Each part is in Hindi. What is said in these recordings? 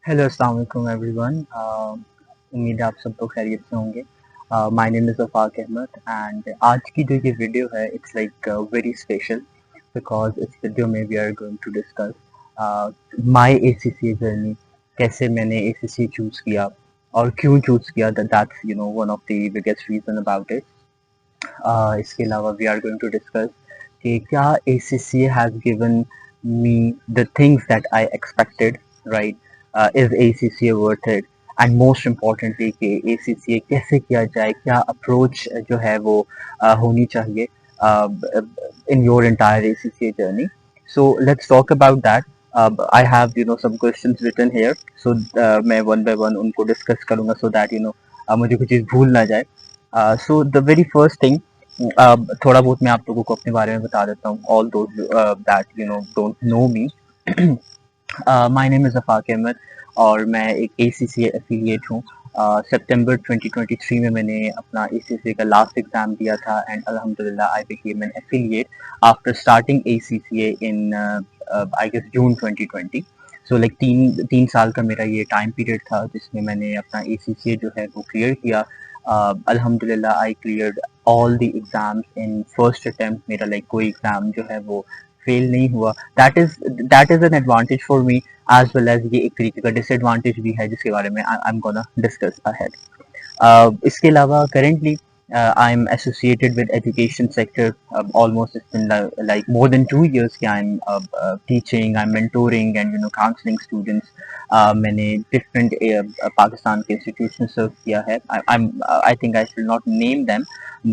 हेलो अस्सलाम वालेकुम एवरीवन। उम्मीद है आप सब लोग खैरियत से होंगे। My name is Afaq Ahmad and आज की जो ये वीडियो है it's like very special because इस वीडियो में we are going to discuss my ACC journey. कैसे मैंने एसीसी चूज़ किया और क्यों चूज़ किया, that's one of the biggest reason about it. इसके अलावा we are going to discuss कि क्या ACCA has given me the things that I expected, right? Is ACCA worth it? And most importantly कि ACCA कैसे किया जाए, क्या अप्रोच जो है वो होनी चाहिए in your entire ACCA journey. So let's talk about that. I have some questions written here, so मैं one by one उनको discuss करूँगा so that मुझे कुछ चीज़ भूल ना जाए. So the very first thing, थोड़ा बहुत मैं आप लोगों को अपने बारे में बता देता हूँ. All those that don't know me. My name is Afaq Ahmad और मैं एक ACCA एफिलिएट हूँ. सितंबर 2023 में मैंने अपना ACCA का लास्ट एग्जाम दिया था एंड अल्हम्दुलिल्लाह I became an affiliate after starting ACCA in I guess June 2020. So like तीन साल का मेरा ये टाइम पीरियड था जिसमें मैंने अपना ACCA जो है वो क्लियर किया. अल्हम्दुलिल्लाह I cleared all the exams in first attempt. मेरा लाइक कोई एग्जाम जो है वो फेल नहीं हुआ. That is an advantage for me as well as ये एक तरीके का डिसएडवांटेज भी है जिसके बारे में I am gonna discuss ahead. इसके अलावा currently I'm associated with education sector. Almost it's been like more than 2 years कि I'm teaching, I'm mentoring and counseling students. मैंने different पाकिस्तान के institutions serve किया है. I think I should not name them,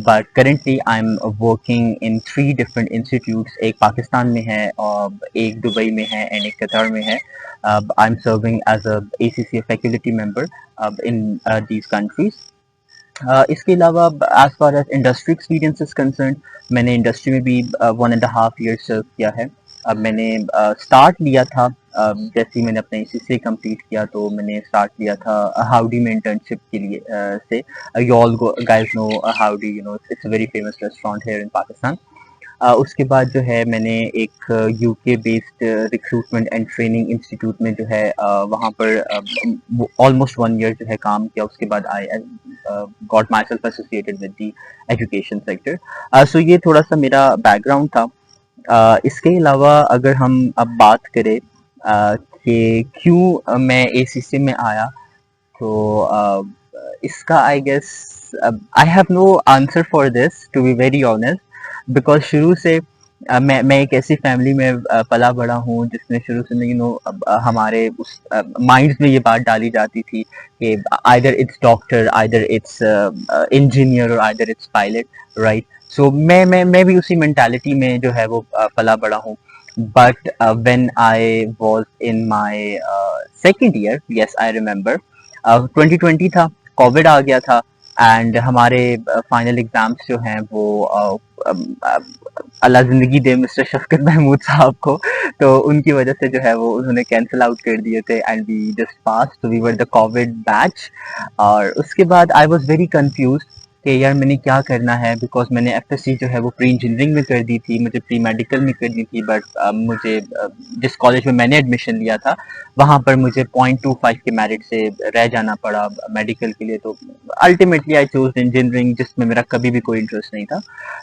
but currently I'm working in 3 different institutes. एक पाकिस्तान में है और एक दुबई में है and एक कतर में है. I'm serving as a ACCA faculty member in these countries. इसके अलावा as far as industry experience is concern, मैंने इंडस्ट्री में भी 1.5 years सर्व किया है. अब मैंने स्टार्ट लिया था जैसे ही मैंने अपना ACCA कंप्लीट किया तो मैंने स्टार्ट लिया था हाउडी में इंटर्नशिप के लिए से. You all guys know Howdy, it's a very famous restaurant here in Pakistan. उसके बाद जो है मैंने एक UK based recruitment and training institute में जो है वहाँ पर ऑलमोस्ट 1 year जो है काम किया. उसके बाद I got myself associated with the education sector. So ये थोड़ा सा मेरा बैकग्राउंड था. इसके अलावा अगर हम अब बात करें कि क्यों मैं ACC में आया, तो इसका I guess I have no answer for this to be very honest. Because शुरू से मैं एक ऐसी फैमिली में पला बड़ा हूँ जिसमें शुरू से हमारे उस माइंड्स में ये बात डाली जाती थी कि either it's doctor, either it's engineer और आइदर इट्स पायलट, राइट. सो मैं भी उसी मेंटालिटी में जो है वो पला बड़ा हूँ. But when I was in my second year, yes I remember, 2020 था, कोविड आ गया था एंड हमारे फाइनल एग्जाम्स जो हैं वो अल्लाह जिंदगी दे मिस्टर शफकत महमूद साहब को, तो उनकी वजह से जो है वो उन्होंने कैंसिल आउट कर दिए थे एंड वी जस्ट पास, तो we were the covid batch. और उसके बाद आई वाज वेरी कंफ्यूज कि यार मैंने क्या करना है, बिकॉज मैंने FSC जो है वो प्री इंजीनियरिंग में कर दी थी, मुझे प्री मेडिकल में करनी थी. बट मुझे जिस कॉलेज में मैंने एडमिशन लिया था वहाँ पर मुझे 0.25 के मेरिट से रह जाना पड़ा मेडिकल के लिए. तो अल्टीमेटली आई चूज इंजीनियरिंग जिसमें मेरा कभी भी कोई इंटरेस्ट नहीं था.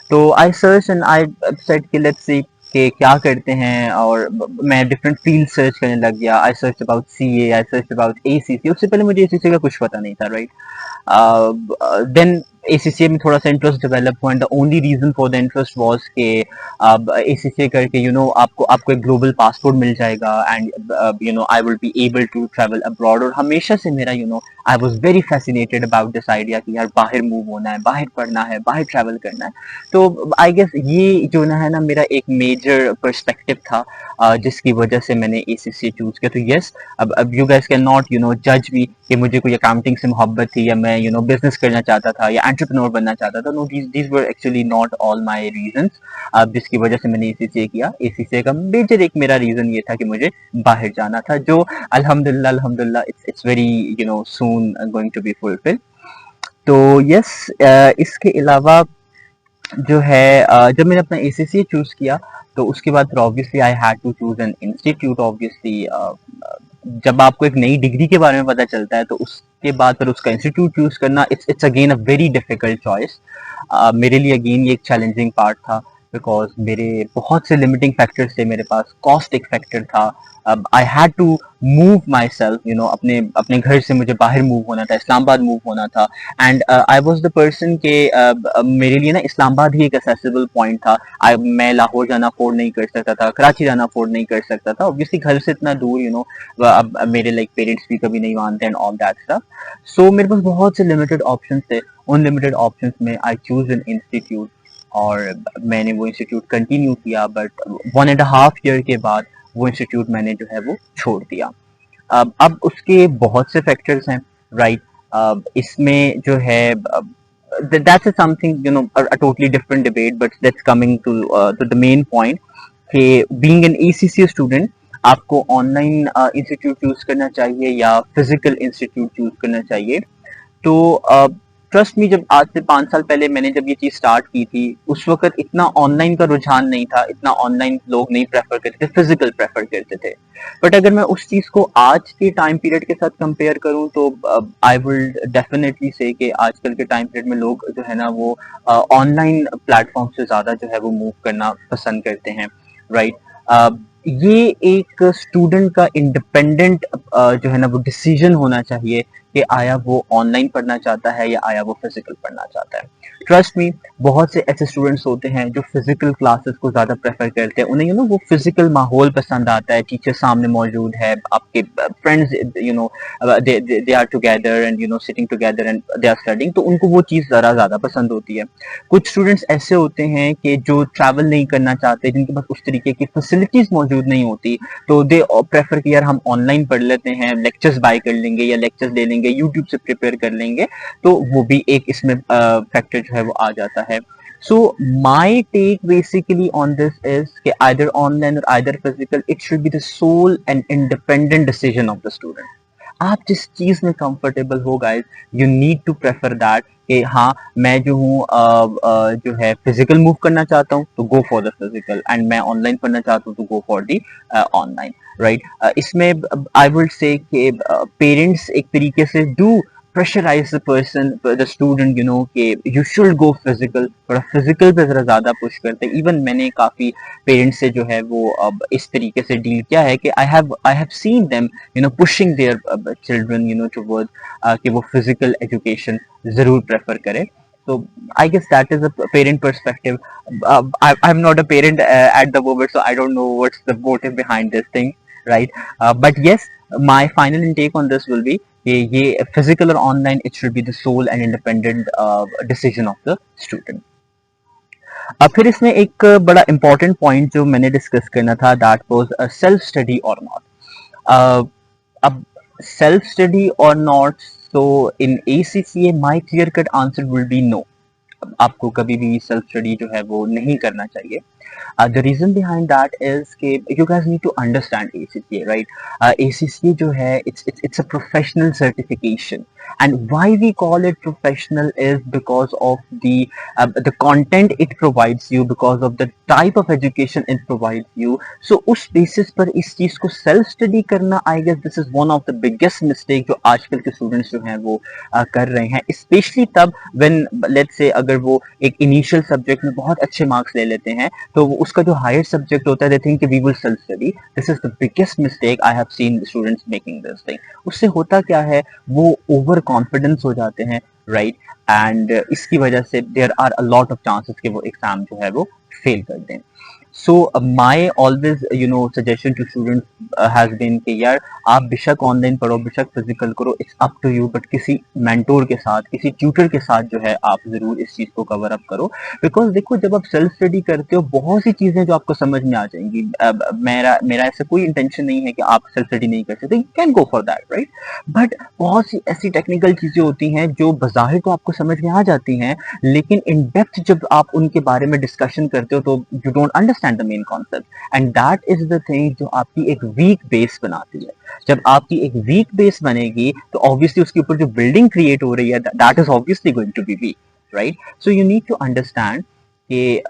तो I search and I said कि लेट्स सी कि क्या करते हैं, और मैं डिफरेंट फील्ड सर्च करने लग गया. I search about CA, I search about ACC. उससे पहले मुझे ACC का कुछ पता नहीं था, राइट. देन ACCA में थोड़ा सा इंटरेस्ट डेवलप हुआ and the only reason for the interest was कि ACCA करके आपको एक ग्लोबल पासपोर्ट मिल जाएगा and I will be able to travel abroad. और हमेशा से मेरा I was very fascinated about this idea कि यार बाहर मूव होना है, बाहर पढ़ना है, बाहर ट्रैवल करना है. तो आई गेस ये जो है ना मेरा एक मेजर पर्सपेक्टिव था जिसकी वजह से मैंने ACCA चूज किया. तो यस, अब यू गाइस कैन नॉट जज मी कि मुझे कोई अकाउंटिंग से मोहब्बत थी या मैं बिजनेस करना चाहता था या एंटरप्रेन्योर बनना चाहता था. No, these were actually not all my reasons जिसकी वजह से मैंने ACCA किया. ACCA का मेजर एक मेरा रीजन ये था कि मुझे बाहर जाना था, जो अल्हम्दुलिल्लाह अल्हम्दुलिल्लाह it's very soon going to be fulfil. तो यस, इसके अलावा जो है जब मैंने अपना ACCA चूज किया तो उसके बाद फिर obviously I had to choose an institute. Obviously जब आपको एक नई डिग्री के बारे में पता चलता है तो उसके बाद फिर उसका इंस्टीट्यूट चूज करना, it's again a very difficult choice. मेरे लिए अगेन ये एक चैलेंजिंग पार्ट था, बिकॉज मेरे बहुत से लिमिटिंग फैक्टर्स थे मेरे पास। कॉस्ट एक फैक्टर था, I had to move myself, you know, अपने अपने घर से मुझे बाहर मूव होना था, इस्लामाबाद मूव होना था। And I was the person के मेरे लिए ना इस्लामाबाद ही एक असेसिबल पॉइंट था। मैं लाहौर जाना अफोर्ड नहीं कर सकता था, कराची जाना अफोर्ड नहीं कर सकता था, ऑब्वियसली घर से इतना दूर, यू नो, अब मेरे लाइक पेरेंट्स भी कभी नहीं मानते एंड ऑल दैट स्टफ। सो मेरे पास बहुत से लिमिटेड ऑप्शंस थे। उन लिमिटेड ऑप्शंस में आई चूज एन इंस्टीट्यूट, और मैंने वो इंस्टीट्यूट कंटिन्यू किया, बट 1.5 ईयर के बाद वो इंस्टीट्यूट मैंने जो है वो छोड़ दिया। अब उसके बहुत से फैक्टर्स हैं, राइट। इसमें जो है that's a something, you know, a totally different debate, but that's coming to the main point कि being an ACCA student आपको ऑनलाइन इंस्टीट्यूट चूज करना चाहिए या फिजिकल इंस्टीट्यूट चूज करना चाहिए। तो ट्रस्ट मी, जब आज से 5 साल पहले मैंने जब ये चीज स्टार्ट की थी, उस वक्त इतना ऑनलाइन का रुझान नहीं था, इतना ऑनलाइन लोग नहीं प्रेफर करते थे, फिजिकल प्रेफर करते थे। बट अगर मैं उस चीज को आज के टाइम पीरियड के साथ कंपेयर करूं तो आई विल डेफिनेटली से कि आजकल के टाइम पीरियड में लोग जो है ना वो ऑनलाइन प्लेटफॉर्म से ज्यादा जो है वो मूव करना पसंद करते हैं, राइट। ये एक स्टूडेंट का इंडिपेंडेंट जो है ना वो डिसीजन होना चाहिए कि आया वो ऑनलाइन पढ़ना चाहता है या आया वो फिजिकल पढ़ना चाहता है। ट्रस्ट मी, बहुत से ऐसे स्टूडेंट्स होते हैं जो फिजिकल क्लासेस को ज्यादा प्रेफर करते हैं, उन्हें यू नो वो फिजिकल माहौल पसंद आता है, टीचर सामने मौजूद है, आपके friends you know they are together and you know sitting together and they are studying, तो उनको वो चीज जरा ज्यादा पसंद होती है। कुछ स्टूडेंट्स ऐसे होते हैं कि जो ट्रैवल नहीं करना चाहते, जिनके पास उस तरीके की फैसिलिटीज मौजूद नहीं होती, तो दे प्रेफर कि यार हम ऑनलाइन पढ़ लेते हैं, लेक्चर्स बाय कर लेंगे या लेक्चर्स ले लेंगे, यूट्यूब से प्रिपेयर कर लेंगे। तो वो भी एक इसमें फैक्टर जो है वो आ जाता है। So my take basically on this is कि either online or either physical, it should be the sole and independent decision of the student. आप जिस चीज में कंफर्टेबल हो guys, you need to prefer that कि हाँ मैं जो हूँ जो है फिजिकल मूव करना चाहता हूँ तो go for the physical, and मैं ऑनलाइन पढ़ना चाहता हूँ तो go for the online, right. इसमें आई वुड से कि पेरेंट्स एक तरीके से do pressurize the person, the student, you know, कि you should go physical, थोड़ा physical पे जरा ज्यादा पुश करते हैं। इवन मैंने काफी पेरेंट्स से जो है वो अब इस तरीके से डील किया है कि I have seen them, you know, pushing their children, you know, towards कि वो physical education जरूर प्रेफर करें। So I guess that is a parent perspective. I'm not a parent at the moment, so I don't know what's the motive behind this thing, right? But yes, my final intake on this will be ये फिजिकल और online, it should be the sole and independent decision of the student. अब फिर इसमें एक बड़ा इंपॉर्टेंट पॉइंट जो मैंने डिस्कस करना था, दैट वाज सेल्फ स्टडी और नॉट। अब सेल्फ स्टडी और not, so in ACCA my clear cut answer will be no. आपको कभी भी सेल्फ स्टडी जो है वो नहीं करना चाहिए। The reason behind that is कि you guys need to understand ACCA, right? ACCA जो है it's a professional certification, and why we call it professional is because of the content it provides you, because of the type of education it provides you. So उस basis पर इस चीज को self study करना, I guess this is one of the biggest mistake जो आजकल के students जो हैं वो कर रहे हैं, especially तब when let's say अगर वो एक initial subject में बहुत अच्छे marks ले लेते हैं, तो उसका जो हायर सब्जेक्ट होता है, they think we will self study. This is the biggest mistake I have seen students making this thing. उससे होता क्या है, वो ओवर कॉन्फिडेंस हो जाते हैं, राइट, एंड इसकी वजह से there are a lot of chances कि वो एग्जाम जो है वो फेल कर दें। So my always you know suggestion to students has been कि यार आप बेशक ऑनलाइन पढ़ो, बेशक फिजिकल करो, it's up to you, but किसी मेंटोर के साथ, किसी ट्यूटर के साथ जो है आप जरूर इस चीज को कवर अप करो। बिकॉज देखो, जब आप सेल्फ स्टडी करते हो, बहुत सी चीजें जो आपको समझ में आ जाएंगी। मेरा ऐसा कोई इंटेंशन नहीं है कि आप सेल्फ स्टडी नहीं कर सकते, you can go for that, right. But बहुत सी ऐसी टेक्निकल चीजें होती हैं जो बाहर तो आपको समझ में आ जाती हैं, लेकिन इन डेप्थ जब आप उनके बारे में डिस्कशन करते हो तो you don't understand the main concept, and that is the thing जो आपकी एक वीक बेस बनाती है। जब आपकी एक वीक बेस बनेगी तो ऑब्वियसली उसके ऊपर जो बिल्डिंग क्रिएट हो रही है, that is obviously going to be weak, right. So you need to understand कि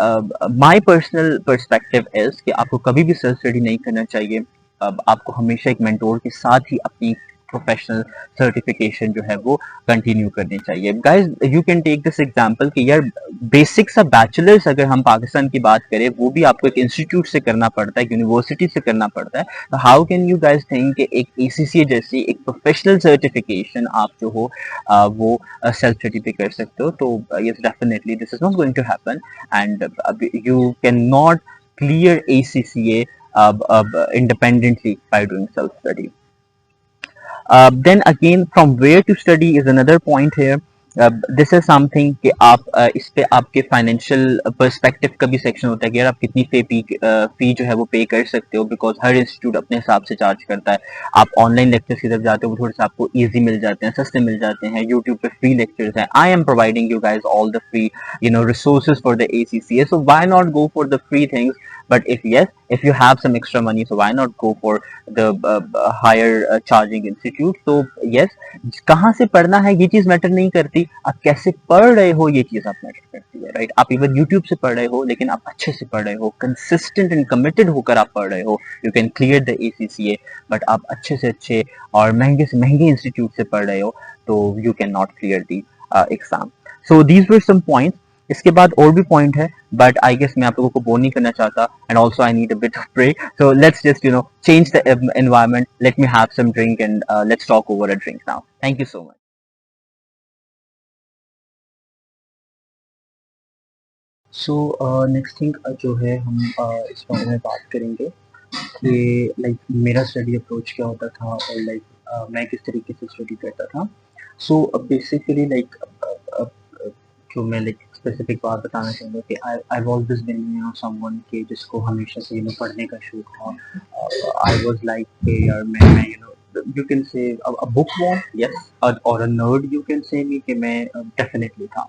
माय पर्सनल पर्सपेक्टिव इज कि आपको कभी भी सेल्फ स्टडी नहीं करना चाहिए। आपको हमेशा एक मेंटोर के साथ ही अपनी प्रोफेशनल सर्टिफिकेशन जो है वो कंटिन्यू करनी चाहिए। Guys you can take this example कि यार बेसिक सा बैचलर्स अगर हम पाकिस्तान की बात करें वो भी आपको एक इंस्टीट्यूट से करना पड़ता है, यूनिवर्सिटी से करना पड़ता है। तो how can you guys think कि एक एसीसीए जैसी एक प्रोफेशनल सर्टिफिकेशन आप जो हो वो सेल्फ सर्टिफाई कर सकते हो? तो yes definitely this is not going to happen and you can not clear ACCA independently by doing self study. Then again, from where to study is another point here. This is something कि आप इस पे आपके फाइनेंशियल पर्सपेक्टिव का भी सेक्शन होता है कि यार आप कितनी फी जो है वो पे कर सकते हो, बिकॉज हर इंस्टीट्यूट अपने हिसाब से चार्ज करता है। आप ऑनलाइन लेक्चर्स की तरफ जाते हो वो थोड़े से आपको इजी मिल जाते हैं, सस्ते मिल जाते हैं। यूट्यूब पे फ्री लेक्चर्स हैं। I am providing you guys all the free resources for the ACCA, so why not go for the free things? But if you have some extra money, so why not go for the higher charging institute? So yes, कहाँ से पढ़ना है ये चीज मैटर नहीं करती, आप कैसे पढ़ रहे हो ये चीज आप मैटर करती है, राइट? आप इवन यूट्यूब से पढ़ रहे हो लेकिन आप अच्छे से पढ़ रहे हो, कंसिस्टेंट एंड कमिटेड होकर आप पढ़ रहे हो, you can clear the ACCA। But आप अच्छे से अच्छे और महंगे से महंगे इंस्टीट्यूट से पढ़ रहे हो तो you can not clear the exam. So these were some points. इसके बाद और भी पॉइंट है बट आई गेस मैं आप लोगों को बोर नहीं करना चाहता and also I need a bit of break, so let's just change the environment, let me have some drink and let's talk over a drink now. Thank you so much. So next thing जो है हम इस बारे में बात करेंगे कि लाइक मेरा स्टडी अप्रोच क्या होता था और लाइक मैं किस तरीके से स्टडी करता था। सो बेसिकली लाइक जो मैं लाइक स्पेसिफिक बात बताना चाहूँगा कि आई ऑलवेज बीन समवन के जिसको हमेशा से पढ़ने का शौक था। आई वाज लाइक कि यार मैं you can say a bookworm, yes, or a nerd you can say me कि मैं definitely था।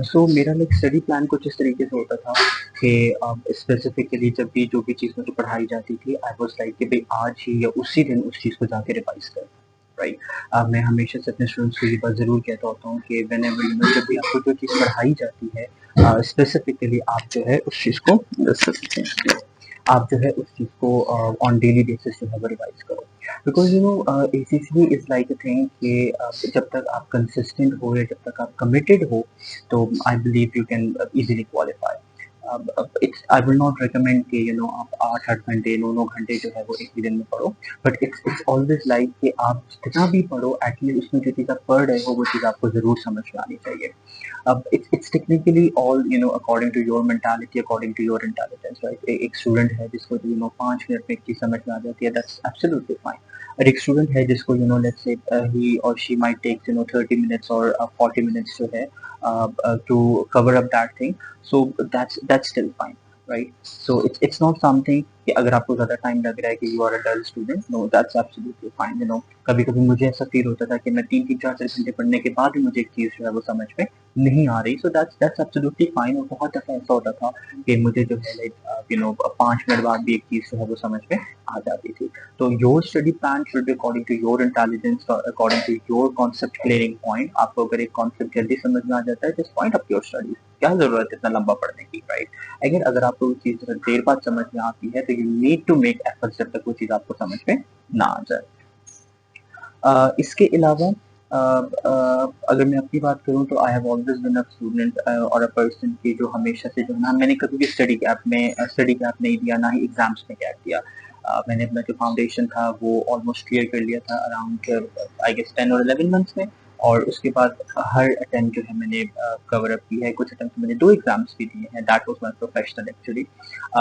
सो मेरा लाइक स्टडी प्लान कुछ इस तरीके से होता था कि स्पेसिफिकली जब भी जो भी चीज़ मुझे पढ़ाई जाती थी आई वाज लाइक कि भाई आज ही या उसी दिन उस चीज़ को जाके रिवाइज कर, राइट? मैं हमेशा से अपने स्टूडेंट्स को ये बात ज़रूर कहता होता हूँ कि व्हेनेवर जब भी आपको जो चीज़ पढ़ाई जाती है स्पेसिफिकली आप जो है उस चीज़ को आप जो है उस चीज़ को ऑन डेली बेसिस जो है वो रिवाइज करो, because ACCA is like a thing कि जब तक आप कंसिस्टेंट हो या जब तक आप कमिटेड हो तो I believe you can easily qualify. It's I will not recommend कि आप 8-8 घंटे 9-9 घंटे जो है वो एक ही दिन में पढ़ो, बट इट्स ऑलवेज लाइक कि आप जितना भी पढ़ो एटलीस्ट उसमें जो चीज़ आप पढ़ रहे हो वो चीज़ आपको ज़रूर समझ में आनी चाहिए। It's technically all according to your mentality, according to your intelligence, right? एक स्टूडेंट है जिसको 5 मिनट में एक चीज समझ में आ जाती है, that's absolutely fine। और एक स्टूडेंट है जिसको let's say he or she might take 30 minutes or 40 minutes जो है to cover up that thing, so that's still fine, right? So it's not something कि अगर आपको ज़्यादा टाइम लग रहा है कि you are a dull student, no that's absolutely fine. कभी कभी मुझे ऐसा फील होता था कि मैं 3-3 4-4 घंटे पढ़ने के बाद भी मुझे एक चीज़ जो है वो समझ में नहीं आ रही, सो दैट्स एब्सोल्युटली फाइन। और बहुत दफ़ा ऐसा होता था कि मुझे जो है लाइक 5 मिनट बाद भी एक चीज़ जो है वो समझ में आ जाती थी। तो your study plan should be according to your intelligence, according to your concept clearing point. आपको अगर एक कॉन्सेप्ट जल्दी समझ में आ जाता है just point up your studies, क्या जरूरत है इतना लंबा पढ़ने की, राइट? अगर आपको वो चीज़ देर बाद समझ में आती है तो you need to make efforts जब तक वो चीज़ आपको समझ में ना आ जाए। इसके अलावा अगर मैं अपनी बात करूँ तो I have always been a student और अ पर्सन की जो हमेशा से जो ना मैंने कभी भी स्टडी गैप नहीं दिया, ना ही एग्जाम्स में गैप दिया। मैंने अपना जो फाउंडेशन था वो ऑलमोस्ट क्लियर कर लिया था अराउंड आई गेस 10 और 11 मंथ्स में। और उसके बाद हर अटेम्प्ट जो है मैंने कवर अप की है। कुछ अटेम्प्ट मैंने 2 एग्जाम्स भी दिए हैं, that was my professional actually,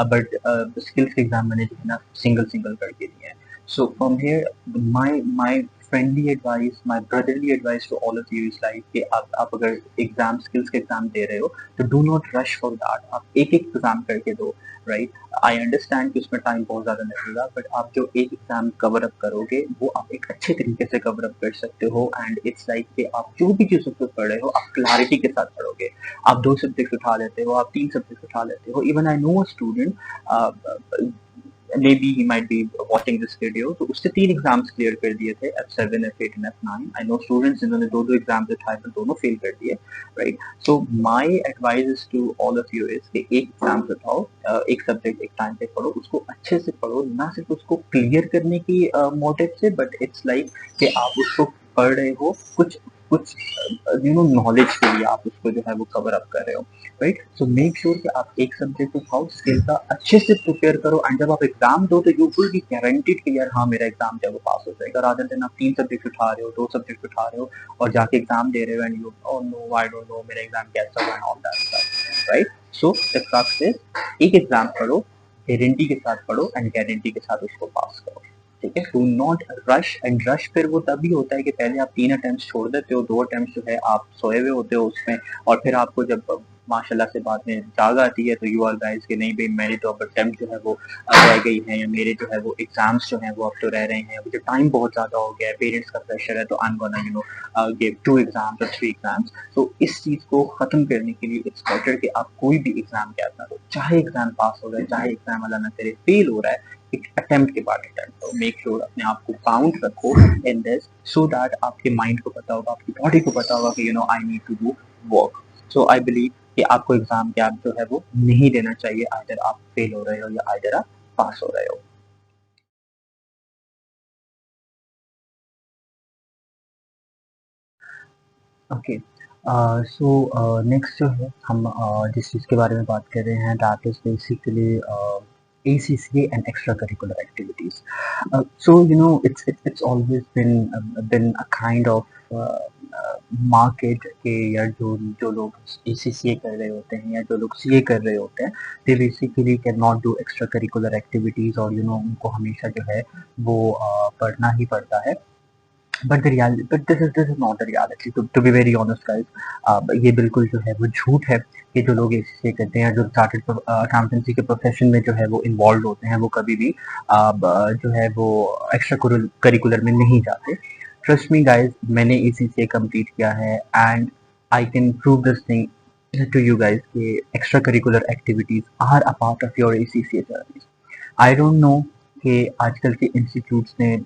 but skills के एग्जाम मैंने जो है ना सिंगल सिंगल करके दिए हैं। So from here, my friendly advice, my brotherly advice to all of you is like कि आप अगर एग्जाम स्किल्स के एग्जाम दे रहे हो तो do not rush for that. आप एक एक एग्जाम करके दो, राइट? आई अंडरस्टैंड कि उसमें टाइम बहुत ज़्यादा लगेगा, बट आप जो एक एग्जाम कवर अप करोगे वो आप एक अच्छे तरीके से कवर अप कर सकते हो। एंड इट्स लाइक कि आप जो भी चीज़ उसको पढ़ रहे हो आप क्लैरिटी के साथ पढ़ोगे। आप 2 सब्जेक्ट उठा लेते हो, आप 3 सब्जेक्ट उठा लेते हो। Even I know a student may be he might be watching this video, तो उससे 3 एग्जाम्स क्लियर कर दिए थे, F7, F8 and F9। I know students जिन्होंने 2-2 एग्जाम्स उठाए पर दोनों फेल कर दिए, right. So my advice is to all of you is कि एक एग्जाम्स उठाओ, एक सब्जेक्ट एक टाइम पे पढ़ो, उसको अच्छे से पढ़ो, ना सिर्फ उसको क्लियर करने की मोटिव से, बट इट्स लाइक कि आप उसको पढ़ रहे हो कुछ कुछ नॉलेज के लिए, आप उसको जो है वो कवर अप कर रहे हो, राइट। सो मेक श्योर कि आप एक सब्जेक्ट उठाओ, स्किल का अच्छे से प्रिपेयर करो, एंड जब आप एग्जाम दो तो यू विल बी गारंटीड कि यार हाँ मेरा एग्जाम जो है वो पास हो जाएगा, रादर देन आप 3 सब्जेक्ट उठा रहे हो, 2 सब्जेक्ट उठा रहे हो और जाके एग्जाम दे रहे हो and you oh no I don't know मेरा एग्जाम कैसा हुआ and all that stuff, right. So the crux is एक एग्जाम पढ़ो, गारंटी के साथ पढ़ो एंड गारंटी के साथ उसको पास करो, ठीक है। Do not rush, and rush फिर वो तभी होता है कि पहले आप 3 अटेम्प्ट छोड़ देते हो, 2 अटेम्प्ट जो है आप सोए हुए होते हो उसमें, और फिर आपको जब माशाल्लाह से बाद में जाग आती है तो यू आर गाइस कि नहीं भाई मेरी तो अब अटेम्प्ट जो है वो रह गई है, या मेरे जो है वो एग्जाम्स जो है वो अब तो रह रहे हैं, मुझे टाइम बहुत ज्यादा हो गया है, पेरेंट्स का प्रेशर है, तो I am gonna give 2 exams और 3 एग्जाम्स। तो इस चीज को खत्म करने के लिए इट्स बेटर कि आप कोई भी एग्जाम क्या ना दो, चाहे एग्जाम पास हो रहा है, चाहे एग्जाम अल्लाह ना करे फेल हो रहा है, एक अटेम्प्ट के बाद अटेम्प्ट करो, मेक श्योर अपने आप को बाउंड रखो इन दिस, सो दैट आपके माइंड को पता होगा, आपकी बॉडी को पता होगा कि I need to do work. So I believe कि आपको एग्जाम गैप जो है वो नहीं देना चाहिए, आइदर आप फेल हो रहे हो या आइदर आप पास हो रहे हो। ओके, सो नेक्स्ट जो है हम जिस चीज़ के बारे में बात कर रहे हैं that is basically ACCA and extracurricular activities. So it's always been a kind of market के, या जो जो लोग ACCA कर रहे होते हैं या जो लोग CA कर रहे होते हैं, they basically cannot do extracurricular activities, और उनको हमेशा जो है वो पढ़ना ही पड़ता है। but this is not the reality, to be very honest guys। ये बिल्कुल जो है वो झूठ है कि जो लोग ACCA करते हैं, जो चार्टर्ड अकाउंटेंसी के प्रोफेशन में जो है वो इन्वॉल्व होते हैं, वो कभी भी जो है वो एक्स्ट्रा करिकुलर में नहीं जाते। ट्रस्ट मी गाइज, मैंने ACCA कंप्लीट किया है and I can prove this thing to you guys कि extra curricular activities are a part of your ACCA जर्नी। आई डोंट नो कि आजकल के इंस्टीट्यूट्स ने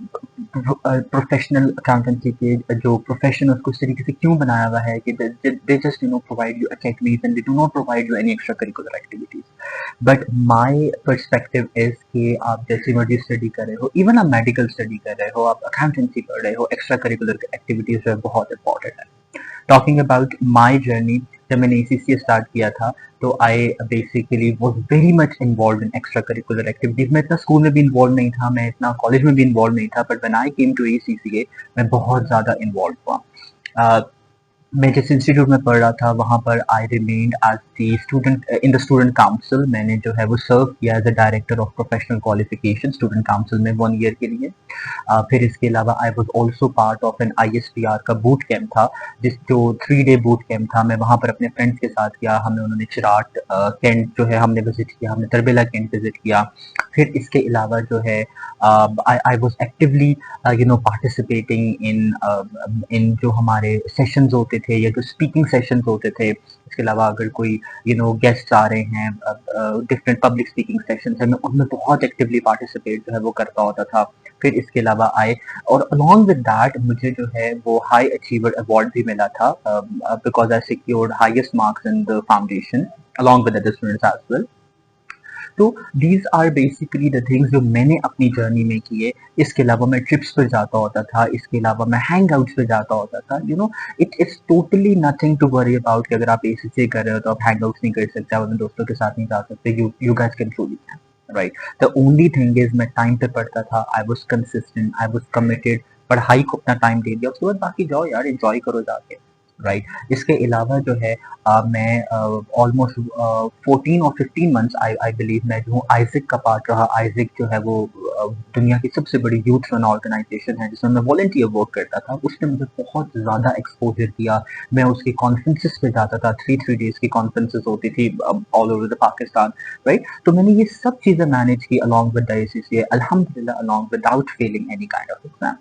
प्रोफेशनल अकाउंटेंसी के जो प्रोफेशन उसको इस तरीके से क्यों बनाया हुआ है कि they just provide you academies and they do not provide you any extra curricular activities. But my perspective is कि आप जैसी मर्जी स्टडी कर रहे हो, इवन आप मेडिकल स्टडी कर रहे हो, आप अकाउंटेंसी पढ़ रहे हो, एक्स्ट्रा करिकुलर एक्टिविटीज जो है बहुत इंपॉर्टेंट है। टॉकिंग अबाउट माई जर्नी, जब मैंने ACCA स्टार्ट किया था तो I basically was very much involve in extra curricular activities. मैं इतना स्कूल में भी इन्वॉल्व नहीं था, मैं इतना कॉलेज में भी इन्वॉल्व नहीं था, but when I came to ACCA मैं बहुत ज़्यादा इन्वॉल्व हुआ। मैं जिस इंस्टीट्यूट में पढ़ रहा था वहाँ पर I remained as the student in the student council. मैंने जो है वो सर्व किया as a director of professional qualification student council में 1 ईयर के लिए। फिर इसके अलावा I was also part of an ISPR का बूट कैंप था, जिस जो 3 डे बूट कैंप था, मैं वहाँ पर अपने फ्रेंड्स के साथ गया। हमें उन्होंने चिराट कैंट जो है हमने विजिट किया, हमने तरबेला कैंट विजिट किया। फिर इसके अलावा जो है I was actively participating in जो हमारे सेशंस होते थे या जो स्पीकिंग सेशंस होते थे। इसके अलावा अगर कोई गेस्ट आ रहे हैं, डिफरेंट पब्लिक स्पीकिंग सेशंस है, मैं उनमें बहुत एक्टिवली पार्टिसिपेट जो है वो करता होता था। फिर इसके अलावा आए, और अलॉन्ग विद दैट मुझे जो है वो हाई अचीवर अवार्ड भी मिला था, because I secured highest marks in the foundation along with other students as well. तो these are basically the things जो मैंने अपनी जर्नी में किए। इसके अलावा मैं ट्रिप्स पर जाता होता था, इसके अलावा मैं हैंग आउट्स पे जाता होता था। It is totally nothing to worry about कि अगर आप ACCA कर रहे हो तो आप हैंग आउट्स नहीं कर सकते, आप अपने दोस्तों के साथ नहीं जा सकते। You guys can truly can, right. The only thing is मैं टाइम पे पढ़ता था, I was consistent, I was committed, पढ़ाई को अपना टाइम दे दिया, उसके बाद बाकी जाओ यार एंजॉय करो जाके, राइट। इसके अलावा जो है मैं ऑलमोस्ट 14 और 15 मंथ्स आई बिलीव मैं जो हूँ आइजिक का पार्ट रहा। आइजिक जो है वो दुनिया की सबसे बड़ी यूथ रन ऑर्गेनाइजेशन है जिसमें मैं वॉलंटियर वर्क करता था। उसने मुझे बहुत ज़्यादा एक्सपोजर दिया। मैं उसकी कॉन्फ्रेंसेस पे जाता था, 3 डेज की कॉन्फ्रेंसेस होती थी all over the Pakistan, right. तो मैंने ये सब चीज़ें मैनेज की अलॉन्ग विद द ACCA अल्हम्दुलिल्लाह, along without failing any kind of exam.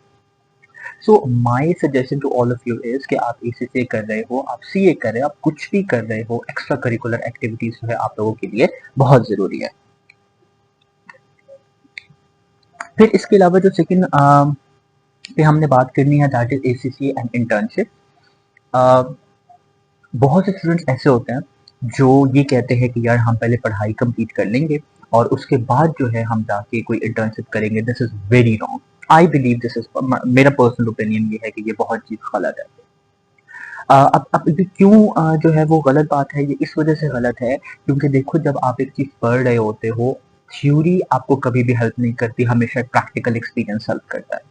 So my suggestion to all of you is कि आप ACCA कर रहे हो, आप CA कर रहे हो, आप कुछ भी कर रहे हो, एक्स्ट्रा करिकुलर एक्टिविटीज जो है आप लोगों के लिए बहुत जरूरी है। फिर इसके अलावा जो सेकंड पे हमने बात करनी है that is ACC and internship. बहुत से स्टूडेंट्स ऐसे होते हैं जो ये कहते हैं कि यार हम पहले पढ़ाई कंप्लीट कर लेंगे और उसके बाद जो है हम जाके कोई इंटर्नशिप करेंगे। This is very wrong. I believe this is, मेरा पर्सनल ओपिनियन ये है कि ये बहुत चीज गलत है। अब ये क्यों जो है वो गलत बात है, ये इस वजह से गलत है क्योंकि देखो जब आप एक चीज पढ़ रहे होते हो, थ्योरी आपको कभी भी हेल्प नहीं करती, हमेशा प्रैक्टिकल एक्सपीरियंस हेल्प करता है।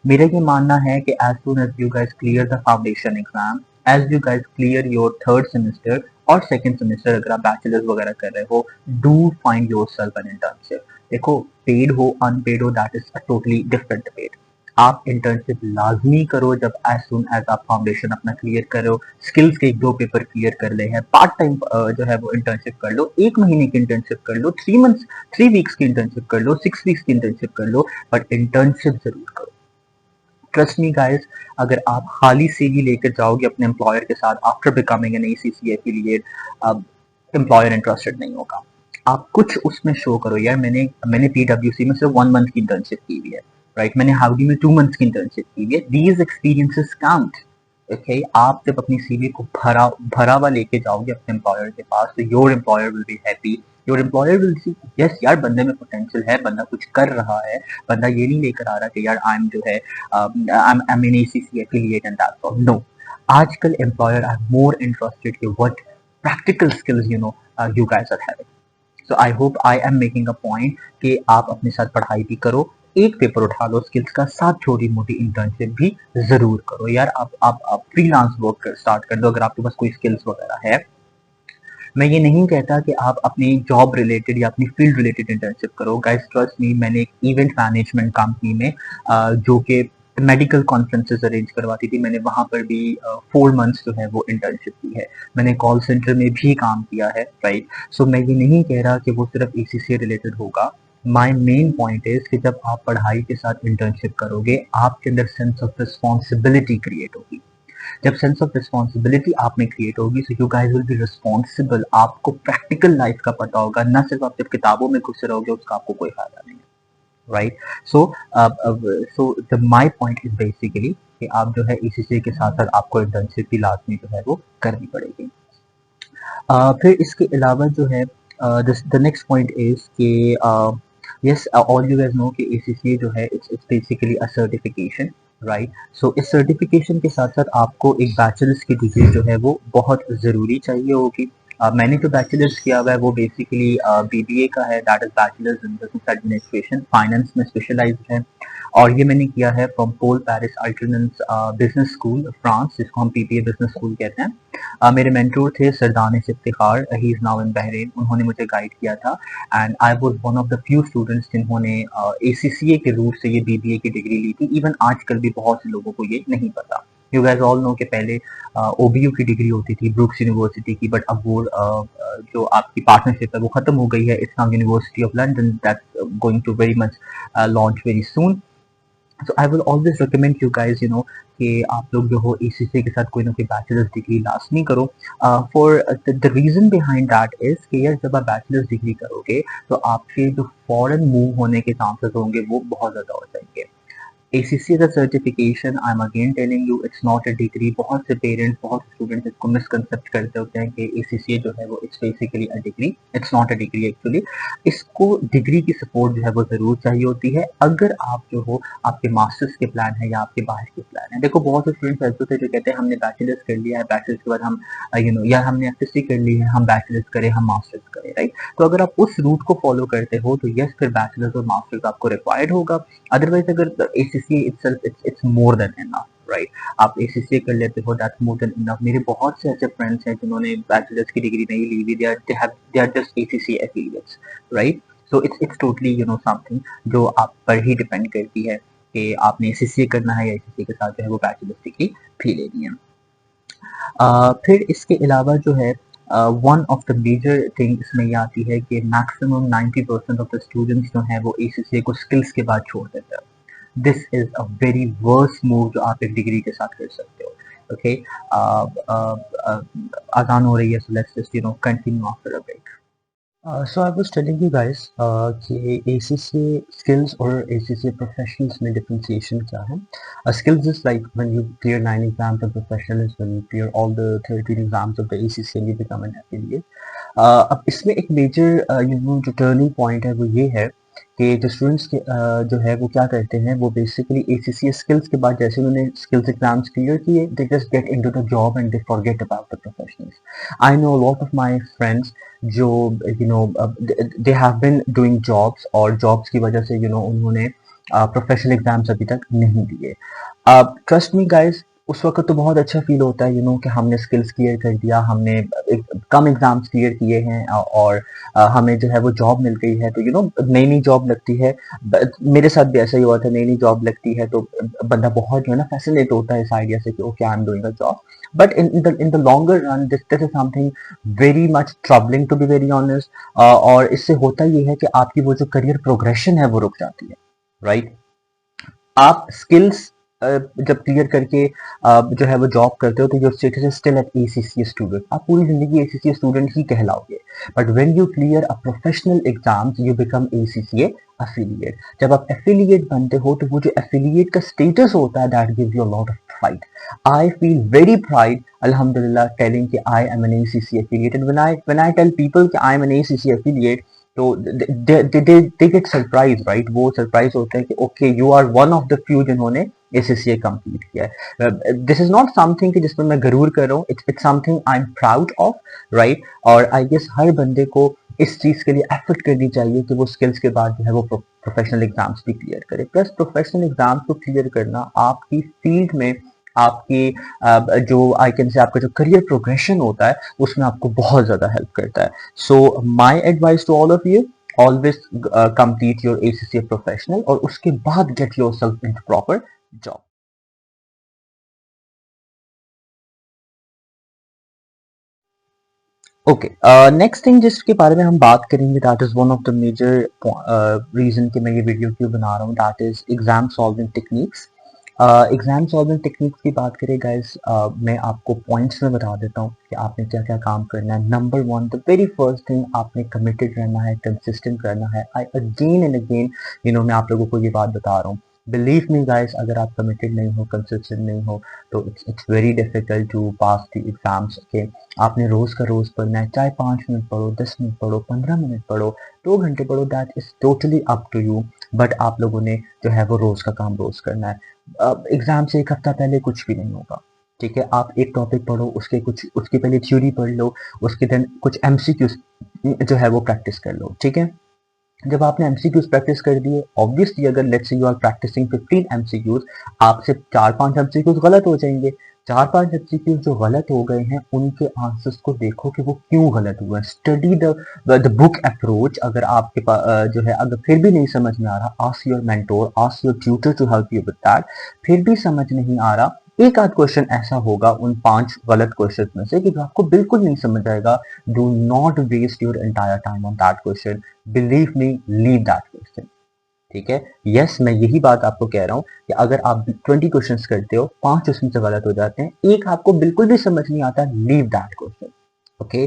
मेरा ये मानना है कि as soon as you guys clear the foundation exam, as you guys clear your third semester और second semester, अगर आप बैचलर्स वगैरह कर रहे हो, do find yourself an internship। देखो पेड हो अनपेड हो that is a totally different debate. आप इंटर्नशिप लाजमी करो जब एज सुन एज आप फाउंडेशन अपना क्लियर करो, स्किल्स के एक दो पेपर क्लियर कर ले हैं, पार्ट टाइम जो है वो इंटर्नशिप कर लो, 1 महीने की इंटर्नशिप कर लो, 3 मंथ्स 3 वीक्स की इंटर्नशिप कर लो, 6 वीक्स की इंटर्नशिप कर लो, बट इंटर्नशिप जरूर करो। ट्रस्ट मी गाइस, अगर आप खाली सीवी लेकर जाओगे अपने एम्प्लॉयर के साथ after becoming an ACCA affiliate, अब एम्प्लॉयर इंटरेस्टेड नहीं होगा। आप कुछ उसमें शो करो यार, मैंने पीडब्ल्यूसी में सिर्फ 1 मंथ की इंटर्नशिप की हुई है, राइट, मैंने हाउडी में 2 मंथ्स की इंटर्नशिप की हुई है। These experiences count. ओके, आप जब अपनी सीवी को भरा भरा हुआ लेके जाओगे अपने एम्प्लॉयर के पास, तो your employer will be happy, your employer will see yes यार बंदे में पोटेंशियल है, बंदा कुछ कर रहा है, बंदा ये नहीं लेकर आ रहा कि यार आई एम जो है I am an ACCA affiliate and that's all. No, आजकल एम्प्लॉयर आर मोर इंटरेस्टेड कि what practical skills you guys are having. So I hope I am making a point कि आप अपने साथ पढ़ाई भी करो, एक पेपर उठा लो स्किल्स का, साथ छोटी मोटी इंटर्नशिप भी जरूर करो यार। आप फ्रीलांस वर्क स्टार्ट कर दो अगर आपके पास कोई स्किल्स वगैरह है। मैं ये नहीं कहता कि आप अपनी जॉब रिलेटेड या अपनी फील्ड रिलेटेड इंटर्नशिप करो। गाइस ट्रस्ट मी, मैंने एक इवेंट मैनेजमेंट कंपनी में जो कि मेडिकल कॉन्फ्रेंसेस अरेंज करवाती थी, मैंने वहां पर भी 4 मंथ्स जो है वो इंटर्नशिप की है। मैंने कॉल सेंटर में भी काम किया है, राइट। सो मैं ये नहीं कह रहा कि वो सिर्फ इसी से रिलेटेड होगा। माई मेन पॉइंट इज कि जब आप पढ़ाई के साथ इंटर्नशिप करोगे आपके अंदर सेंस ऑफ रिस्पॉन्सिबिलिटी क्रिएट होगी। जब सेंस ऑफ रिस्पॉन्सिबिलिटी आप में क्रिएट होगी, so you guys will be responsible, आपको प्रैक्टिकल लाइफ का पता होगा, ना सिर्फ आप जब किताबों में घुसे रहोगे उसका आपको कोई फायदा नहीं है, right. So the my point is basically कि आप जो है इसी के साथ साथ आपको इंटर्नशिप भी लाजमी जो है वो करनी पड़ेगी। फिर इसके अलावा जो है द नेक्स्ट पॉइंट इज कि yes all you guys know कि एसीसी जो है it's basically a certification, right. So इस सर्टिफिकेशन के साथ साथ आपको एक बैचलर्स की डिग्री जो है वो बहुत ज़रूरी चाहिए होगी। मैंने जो बैचलर्स किया हुआ है वो बेसिकली बीबीए का है, that is bachelors in business administration, finance में स्पेशलाइज्ड है। और ये मैंने किया है from Pole Paris Alternance Business School France, जिसको हम पीपीए बिजनेस स्कूल कहते हैं। मेरे मेंटोर थे सरदानिश Iftikhar, he is now in Bahrain, उन्होंने मुझे गाइड किया था and I was one of the few students जिन्होंने एसीसीए के रूट से ये बीबीए की डिग्री ली थी। इवन आजकल भी बहुत से लोगों को ये नहीं पता। यू गाइस ऑल नो कि पहले ओबीयू की डिग्री होती थी ब्रुक्स यूनिवर्सिटी की, बट अब वो जो आपकी पार्टनरशिप है वो खत्म हो गई है। It's now university of London that's going to very much launch very soon. So I will always recommend you guys कि आप लोग जो हो एसीसी के साथ कोई ना कोई बैचलर्स डिग्री लाजमी करो। For the reason behind that is कि यार जब आप बैचलर्स डिग्री करोगे तो आपके जो फॉरेन मूव होने के चांसेस होंगे वो बहुत ज़्यादा हो जाएंगे। ACC is a certification. I'm again telling you, it's not a degree. बहुत से पेरेंट्स, बहुत से स्टूडेंट्स इसको मिसकंसेप्ट करते होते हैं कि ACCA जो है वो it's basically a degree. It's not a degree actually. इसको डिग्री की सपोर्ट जो है वो जरूर चाहिए होती है अगर आप जो हो आपके मास्टर्स के प्लान है या आपके बाहर के प्लान है। देखो बहुत से स्टूडेंट्स ऐसे होते हैं जो कहते हैं हमने बैचलर्स कर लिया है, बैचलर्स के बाद हम या हमने एफएससी कर ली है, हम बैचलर्स करें, हम मास्टर्स करें, राइट। तो अगर आप उस रूट को फॉलो करते हो तो यस फिर बैचलर्स और मास्टर्स आपको रिक्वायर्ड होगा। अदरवाइज अगर ACC itself it's more than enough, right. आप एसीसी कर लेते हो दैट्स मोर देन इनफ। मेरे बहुत से ऐसे फ्रेंड्स हैं जिन्होंने बैचलर्स की डिग्री नहीं ली हुई, they are just ACCA affiliates, right. So it's totally something जो आप पर ही डिपेंड करती है कि आपने एसीसी करना है या एसीसी के साथ जो है वो बैचलर्स डिग्री भी लेनी है। फिर इसके अलावा जो है one of the major thing इसमें ये आती है कि मैक्सिमम 90% ऑफ द स्टूडेंट्स जो हैं वो एसीसी को स्किल्स के बाद छोड़ देते हैं। This is a very worst move जो आप एक डिग्री के साथ कर सकते हो। ओके, अजान हो रही है, so let's just continue after a break. So I was telling you guys कि ACCA skills और ACCA professionals में differentiation क्या है. Skills is like when you clear 9 exams, and professional is when you clear all the 13 exams of the ACCA and you become an affiliate. अब इसमें एक मेजर जो टर्निंग पॉइंट है वो ये है कि जो स्टूडेंट्स के जो है वो क्या करते हैं, वो बेसिकली ACCA स्किल्स के बाद जैसे उन्होंने स्किल्स एग्जाम्स क्लियर किए, they just get into the job and they forget about the professionals. I know lot of my friends जो they have been doing jobs और जॉब्स की वजह से उन्होंने प्रोफेशनल एग्जाम्स अभी तक नहीं दिए. ट्रस्ट मी गाइस, उस वक्त तो बहुत अच्छा फील होता है कि हमने स्किल्स क्लियर कर दिया, हमने कम एग्जाम्स क्लियर किए हैं और हमें जो है वो जॉब मिल गई है. तो नई नई जॉब लगती है. मेरे साथ भी ऐसा ही हुआ था, नई नई जॉब लगती है तो बंदा बहुत जो है ना फैसिनेट होता है इस आइडिया से कि okay I am doing a job. But in the longer run this is something very much troubling to be very honest. और इससे होता ये है कि आपकी वो जो करियर प्रोग्रेशन है वो रुक जाती है, राइट. आप स्किल्स जब क्लियर करके जो है वो जॉब करते हो तो your status is still at ACCA student. आप पूरी जिंदगी ACCA स्टूडेंट ही कहलाओगे. But when you clear a professional exams you become ACCA affiliate. जब आप affiliate बनते हो तो वो जो affiliate का status होता है that gives you a lot of pride. I feel very pride, alhamdulillah, telling कि I am an ACCA affiliate. And when I tell people कि I am an ACCA affiliate, तो they get surprised, right? वो सरप्राइज होते हैं कि okay you are one of the few जिन्होंने ACCA कंप्लीट किया है. दिस इज नॉट समथिंग कि जिसमें मैं गरूर कर रहा हूँ. It's something I am proud of, right. और आई गेस हर बंदे को इस चीज के लिए एफर्ट करनी चाहिए कि वो स्किल्स के बाद जो है वो प्रोफेशनल एग्जाम्स भी क्लियर करे. प्लस प्रोफेशनल एग्जाम्स को क्लियर करना आपकी फील्ड में आपकी जो आई कैन से आपका जो करियर प्रोग्रेशन होता है उसमें आपको बहुत ज्यादा हेल्प करता है. So my advice to all of you, always complete your ACCA professional और उसके बाद get yourself into proper job. Okay, next thing जिसके बारे में हम बात करेंगे that is one of the major reason कि मैं ये वीडियो क्यों बना रहा हूँ, that is exam solving techniques. Exam solving techniques की बात करें गाइस, मैं आपको पॉइंट्स में बता देता हूँ कि आपने क्या क्या काम करना है. Number one, the very first thing, आपने कमिटेड रहना है, कंसिस्टेंट रहना है. आई अगेन एंड अगेन मैं आप लोगों को ये बात बता रहा हूँ. बिलीव मी गाइस, अगर आप कमिटेड नहीं हो, कंसिस्टेंट नहीं हो तो it's very difficult to pass the exams. Okay, आपने रोज का रोज पढ़ना है, चाहे 5 मिनट पढ़ो, 10 मिनट पढ़ो, 15 मिनट पढ़ो, 2 घंटे पढ़ो, that is totally up to you. But आप लोगों ने जो है वो रोज का काम रोज करना है. एग्जाम से एक हफ्ता पहले कुछ भी नहीं होगा, ठीक है. आप एक टॉपिक पढ़ो, उसके पहले थ्योरी पढ़ लो, उसके दिन कुछ MCQs जो है वो प्रैक्टिस कर लो, ठीक है. जब आपने MCQs प्रैक्टिस कर दिए, ऑब्वियसली अगर let's say you are practising 15 MCQs, आपसे 4-5 MCQs गलत हो जाएंगे. 4-5 MCQs जो गलत हो गए हैं उनके आंसर्स को देखो कि वो क्यों गलत हुए. Study the book approach. अगर आपके पास जो है अगर फिर भी नहीं समझ में आ रहा, ask your mentor, ask your tutor to help you with that. फिर भी समझ नहीं आ रहा, एक आध क्वेश्चन ऐसा होगा उन 5 गलत क्वेश्चन में से कि जो आपको बिल्कुल नहीं समझ आएगा. Do not waste your entire time on that question. Believe me, leave that question, ठीक है. यस, मैं यही बात आपको कह रहा हूँ कि अगर आप 20 क्वेश्चंस करते हो, 5 उसमें से गलत हो जाते हैं, एक आपको बिल्कुल भी समझ नहीं आता, लीव दैट क्वेश्चन. ओके,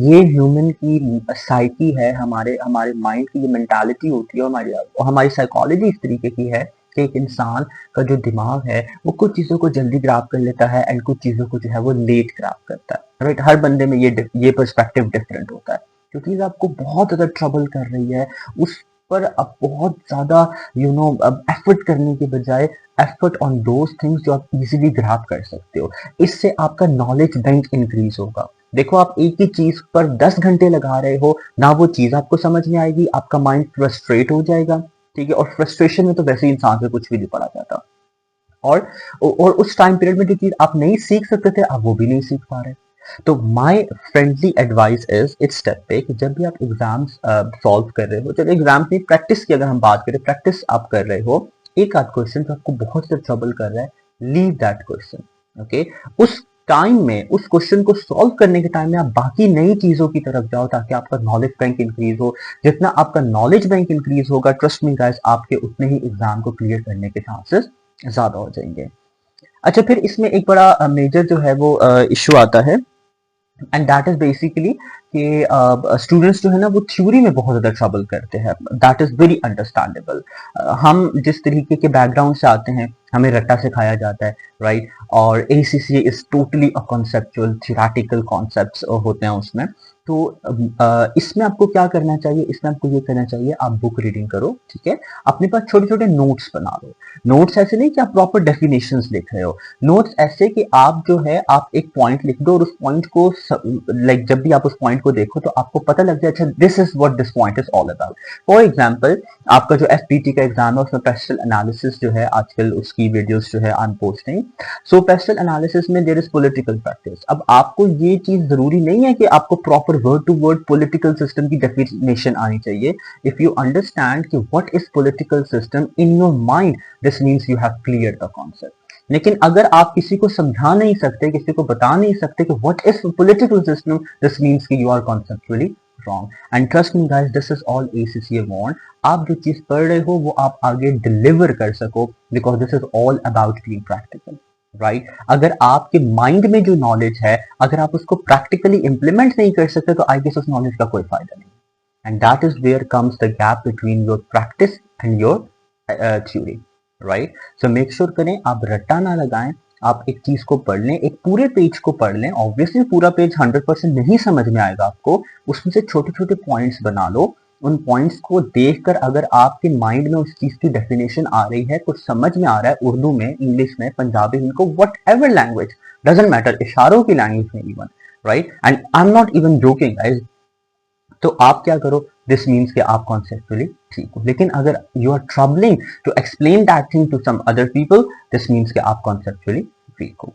ये ह्यूमन की साइकी है, हमारे हमारे माइंड की ये मेंटालिटी होती है, हमारी हमारी साइकोलॉजी इस तरीके की है कि एक इंसान का जो दिमाग है वो कुछ चीजों को जल्दी ग्राफ कर लेता है एंड कुछ चीजों को जो है वो लेट ग्राफ करता है, राइट. हर बंदे में ये पर्सपेक्टिव डिफरेंट होता है. जो चीज आपको बहुत ज्यादा ट्रबल कर रही है उस पर आप बहुत ज्यादा एफर्ट करने के बजाय एफर्ट ऑन दोज थिंग्स जो आप इजीली ग्राफ कर सकते हो. इससे आपका नॉलेज बैंक इंक्रीज होगा. देखो, आप एक ही चीज पर 10 घंटे लगा रहे हो ना, वो चीज आपको समझ में आएगी, आपका माइंड फ्रस्ट्रेट हो जाएगा, ठीक है. और फ्रस्ट्रेशन में तो वैसे ही इंसान से कुछ भी नहीं पढ़ा जाता. और उस टाइम पीरियड में जो चीज आप नहीं सीख सकते थे आप वो भी नहीं सीख पा रहे. तो my friendly advice is it's step पे कि जब भी आप एग्जाम्स सॉल्व कर रहे हो, जब एग्जाम की प्रैक्टिस की अगर हम बात करें, प्रैक्टिस आप कर रहे हो, एक आध क्वेश्चन जो आपको बहुत से ट्रबल कर रहा है, लीव दैट क्वेश्चन. ओके, उस टाइम में उस क्वेश्चन को सॉल्व करने के टाइम में आप बाकी नई चीजों की तरफ जाओ ताकि आपका नॉलेज बैंक इंक्रीज हो. जितना आपका नॉलेज बैंक इंक्रीज होगा, ट्रस्ट मी गाइस, आपके उतने ही एग्जाम को क्लियर करने के चांसेस ज्यादा हो जाएंगे. अच्छा, फिर इसमें एक बड़ा मेजर जो है वो इशू आता है एंड दैट इज बेसिकली कि स्टूडेंट्स जो है ना वो थ्योरी में बहुत ज्यादा ट्रबल करते हैं, दैट इज वेरी अंडरस्टैंडेबल। हम जिस तरीके के बैकग्राउंड से आते हैं, हमें रट्टा सिखाया जाता है, राइट, और ACC is totally a conceptual theoretical concepts होते हैं उसमें। तो इसमें आपको क्या करना चाहिए, इसमें आपको ये करना चाहिए, आप बुक रीडिंग करो, ठीक है, अपने पास छोटे छोटे नोट्स बना लो। नोट्स ऐसे नहीं कि आप प्रॉपर डेफिनेशंस लिख रहे हो, नोट्स ऐसे कि आप जो है आप एक पॉइंट लिख दो और उस पॉइंट को लाइक जब भी आप उस पॉइंट को देखो तो आपको पता लग जाए, अच्छा this is what this point is all about. For example, आपका जो एफपीटी का एग्जाम है उसमें पेस्टल एनालिसिस जो है आजकल उसकी वीडियोस जो है I am posting. So pestle analysis में देयर इज पॉलिटिकल प्रैक्टिस। अब आपको ये चीज जरूरी नहीं है कि आपको proper word to word political system की डेफिनेशन आनी चाहिए। इफ यू अंडरस्टैंड कि what is political system in your mind, this means you have clear the concept. लेकिन अगर आप किसी को समझा नहीं सकते, किसी को बता नहीं सकते कि what is political system, this means कि you are conceptually wrong. And trust me guys, this is all ACCA want. आप जो चीज पढ़ रहे हो वो आप आगे डिलीवर कर सको, because this is all about being practical, right. अगर आपके माइंड में जो नॉलेज है, अगर आप उसको प्रैक्टिकली इंप्लीमेंट नहीं कर सकते तो आई गेस उस नॉलेज का कोई फायदा नहीं। And that is where comes the gap between your practice and your theory, right. So make sure करें आप रट्टा ना लगाएं, आप एक चीज को पढ़ लें, एक पूरे पेज को पढ़ लें। ऑब्वियसली पूरा पेज 100% नहीं समझ में आएगा आपको, उसमें से छोटे छोटे पॉइंट्स बना लो। उन पॉइंट्स को देखकर अगर आपके माइंड में उस चीज की डेफिनेशन आ रही है, कुछ समझ में आ रहा है, उर्दू में, इंग्लिश में, पंजाबी में, what ever language, doesn't matter, इशारों की लैंग्वेज में even, right. And I am not even joking guys, तो आप क्या करो, दिस मीन्स कि आप कॉन्सेप्चुअली ठीक हो। लेकिन अगर you are troubling to explain that thing to some other people, this means कि आप कॉन्सेप्चुअली वीक हो।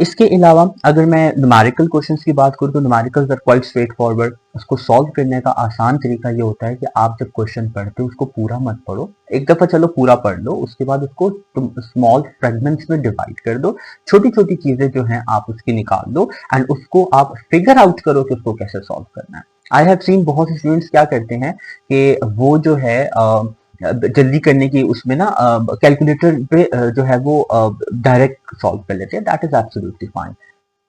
इसके अलावा अगर मैं न्यूमेरिकल क्वेश्चंस की बात करूं तो numericals are quite straightforward. उसको सॉल्व करने का आसान तरीका ये होता है कि आप जब क्वेश्चन पढ़ते हो उसको पूरा मत पढ़ो, एक दफा चलो पूरा पढ़ लो, उसके बाद उसको तुम स्मॉल फ्रेगमेंट्स में डिवाइड कर दो, छोटी छोटी चीजें जो हैं आप उसकी निकाल दो, एंड उसको आप फिगर आउट करो कि उसको कैसे सॉल्व करना है। आई हैव सीन बहुत से स्टूडेंट्स क्या करते हैं कि वो जो है जल्दी करने की उसमें ना कैलकुलेटर पे जो है वो डायरेक्ट सॉल्व कर लेते हैं, दैट इज एब्सोल्युटली फाइन।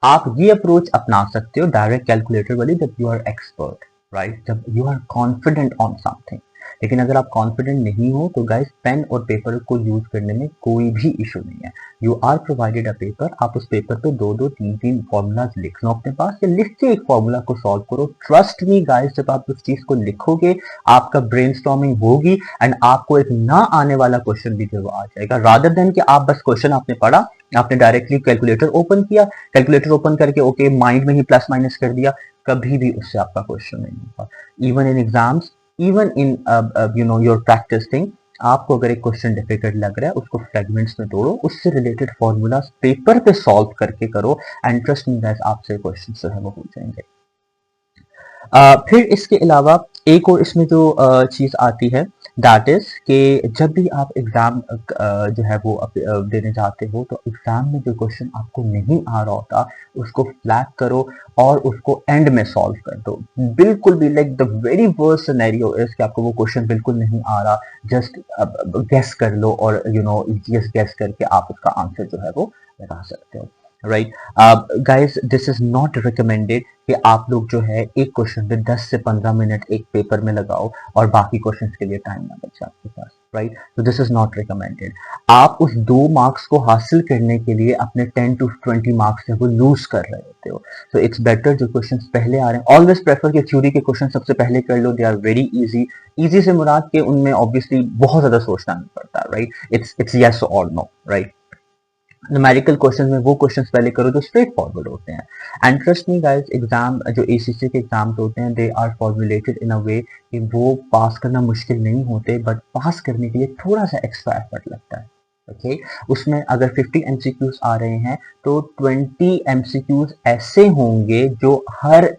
आप ये अप्रोच अपना सकते हो डायरेक्ट कैलकुलेटर वाली, जब यू आर एक्सपर्ट, राइट, जब you are confident on something. लेकिन अगर आप कॉन्फिडेंट नहीं हो तो गाइस पेन और पेपर को यूज करने में कोई भी इशू नहीं है। You are provided a paper, आप उस पेपर पे दो दो तीन तीन फॉर्मूलाज लिख लो अपने पास, या लिख के एक फॉर्मूला को सॉल्व करो। ट्रस्ट मी गाइस, जब आप उस चीज को लिखोगे आपका ब्रेनस्टॉर्मिंग होगी एंड आपको एक ना आने वाला क्वेश्चन भी जो आ जाएगा, रादर देन कि आप बस क्वेश्चन आपने पढ़ा, आपने डायरेक्टली कैलकुलेटर ओपन किया, कैलकुलेटर ओपन करके ओके माइंड में ही प्लस माइनस कर दिया, कभी भी उससे आपका क्वेश्चन नहीं होगा। Even in exams, even in you know your practice thing, आपको अगर एक क्वेश्चन डिफिकल्ट लग रहा है उसको फ्रेगमेंट्स में तोड़ो, उससे रिलेटेड फॉर्मूला पेपर पे सॉल्व करके करो, एंड ट्रस्ट मी गाइस आपसे क्वेश्चन जो है वो हो जाएंगे। फिर इसके अलावा एक और इसमें जो चीज आती है, दैट इज कि जब भी आप एग्जाम जो है वो देने जाते हो तो एग्जाम में जो क्वेश्चन आपको नहीं आ रहा होता उसको फ्लैग करो और उसको एंड में सॉल्व कर दो। बिल्कुल भी like the very worst scenario is कि आपको वो क्वेश्चन बिल्कुल नहीं आ रहा, जस्ट गेस कर लो और यू नो जस्ट गेस करके आप उसका आंसर जो है वो लगा सकते हो, right. Guys this is not recommended कि आप लोग जो है एक क्वेश्चन पे 10 से 15 मिनट एक पेपर में लगाओ और बाकी क्वेश्चंस के लिए टाइम ना बचे आपके पास, राइट। तो दिस इज नॉट रिकमेंडेड। आप उस 2 मार्क्स को हासिल करने के लिए अपने 10 to 20 मार्क्स है वो लूज कर रहे होते हो। सो इट्स बेटर जो क्वेश्चंस पहले आ रहे हैं, ऑलवेज प्रेफर कि थ्योरी के क्वेश्चन सबसे पहले कर लो, they are very easy. Easy से मुराद के उनमें ऑब्वियसली बहुत ज्यादा सोचना नहीं पड़ता, राइट, इट्स यस और नो, राइट। न्यूमेरिकल क्वेश्चन में वो क्वेश्चंस पहले करो जो स्ट्रेट फॉरवर्ड होते हैं। And trust me guys, exam जो एसीसी के एग्जाम्स होते हैं दे आर फॉर्मुलेटेड इन अ वे कि वो पास करना मुश्किल नहीं होते, बट पास करने के लिए थोड़ा सा एक्स्ट्रा एफर्ट लगता है, ओके। उसमें अगर 50 एमसीक्यूज आ रहे हैं तो 20 एमसीक्यूज ऐसे होंगे जो हर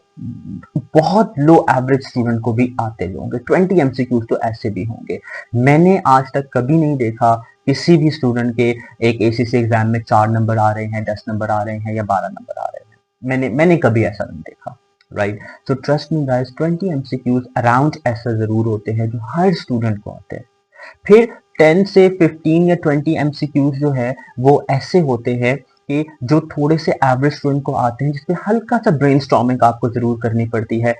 बहुत लो एवरेज स्टूडेंट को भी आते होंगे, 20 एमसीक्यूज तो ऐसे भी होंगे। मैंने आज तक कभी नहीं देखा किसी भी स्टूडेंट के एक एसीसी एग्जाम में 4 नंबर आ रहे हैं, 10 नंबर आ रहे हैं या 12 नंबर आ रहे हैं। मैंने कभी ऐसा नहीं देखा, right. So trust me guys, 20 MCQs around ऐसा जरूर होते हैं जो हर स्टूडेंट को आते हैं। फिर 10 से 15 या 20 एमसीक्यूज जो है वो ऐसे होते हैं कि जो थोड़े से एवरेज स्टूडेंट को आते हैं जिसपे हल्का सा ब्रेनस्टॉर्मिंग आपको जरूर करनी पड़ती है,